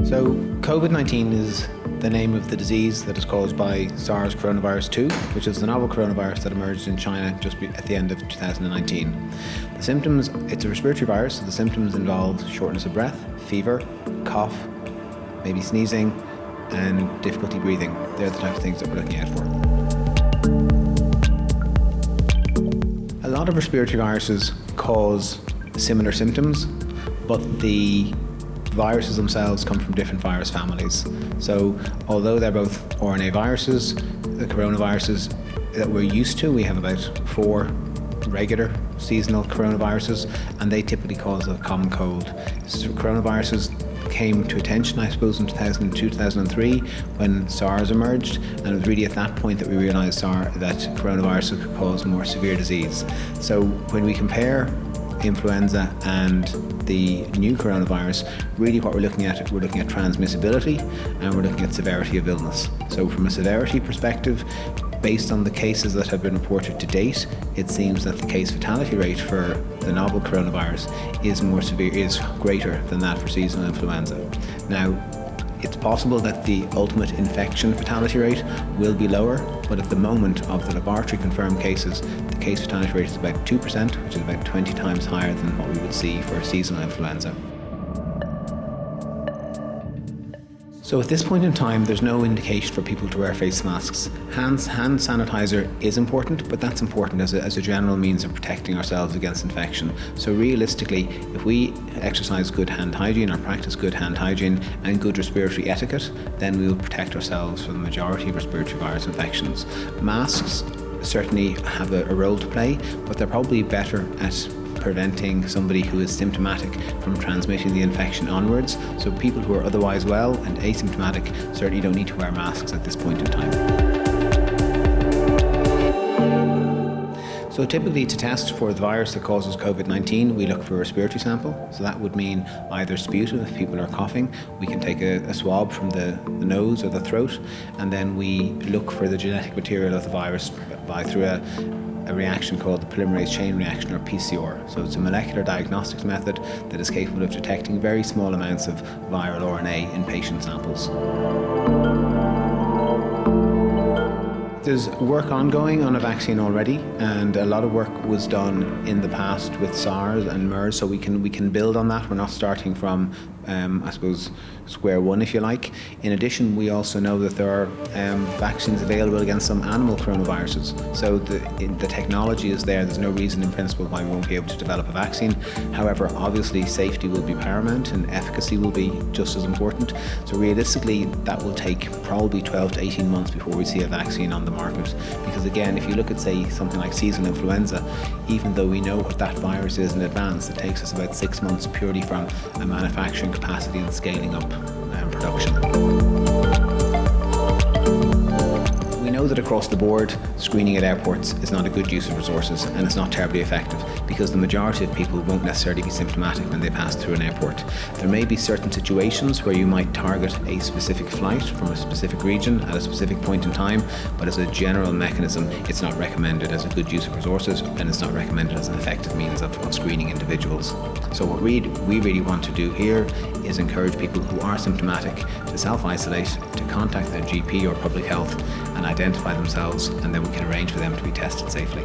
So COVID-19 is the name of the disease that is caused by SARS coronavirus 2, which is the novel coronavirus that emerged in China just at the end of 2019. The symptoms, it's a respiratory virus, so the symptoms involve shortness of breath, fever, cough, maybe sneezing, and difficulty breathing. They're the types of things that we're looking out for. A lot of respiratory viruses cause similar symptoms, but the viruses themselves come from different virus families. So although they're both RNA viruses, the coronaviruses that we're used to, we have about 4 regular seasonal coronaviruses, and they typically cause a common cold. So coronaviruses came to attention, I suppose, in 2002, 2003 when SARS emerged, and it was really at that point that we realised that coronaviruses could cause more severe disease. So when we compare influenza and the new coronavirus, really what we're looking at transmissibility, and we're looking at severity of illness. So from a severity perspective, based on the cases that have been reported to date, it seems that the case fatality rate for the novel coronavirus is greater than that for seasonal influenza. Now, it's possible that the ultimate infection fatality rate will be lower, but at the moment of the laboratory confirmed cases, the case fatality rate is about 2%, which is about 20 times higher than what we would see for seasonal influenza. So at this point in time, there's no indication for people to wear face masks. Hand sanitizer is important, but that's important as a general means of protecting ourselves against infection. So realistically, if we exercise good hand hygiene or practice good hand hygiene and good respiratory etiquette, then we will protect ourselves from the majority of respiratory virus infections. Masks certainly have a role to play, but they're probably better at preventing somebody who is symptomatic from transmitting the infection onwards. So people who are otherwise well and asymptomatic certainly don't need to wear masks at this point in time. So typically, to test for the virus that causes COVID-19, we look for a respiratory sample. So that would mean either sputum if people are coughing. We can take a swab from the nose or the throat, and then we look for the genetic material of the virus through a reaction called the polymerase chain reaction, or PCR. So it's a molecular diagnostics method that is capable of detecting very small amounts of viral RNA in patient samples. There's work ongoing on a vaccine already, and a lot of work was done in the past with SARS and MERS, so we can build on that. We're not starting from, I suppose, square one, if you like. In addition, we also know that there are vaccines available against some animal coronaviruses. So the technology is there. There's no reason in principle why we won't be able to develop a vaccine. However, obviously safety will be paramount and efficacy will be just as important. So realistically, that will take probably 12 to 18 months before we see a vaccine on the market. Because again, if you look at, say, something like seasonal influenza, even though we know what that virus is in advance, it takes us about 6 months purely from a manufacturing capacity and scaling up production. We know that across the board, screening at airports is not a good use of resources, and it's not terribly effective because the majority of people won't necessarily be symptomatic when they pass through an airport. There may be certain situations where you might target a specific flight from a specific region at a specific point in time, but as a general mechanism, it's not recommended as a good use of resources, and it's not recommended as an effective means of screening individuals. So what we really want to do here is encourage people who are symptomatic to self-isolate, to contact their GP or public health and identify themselves, and then we can arrange for them to be tested safely.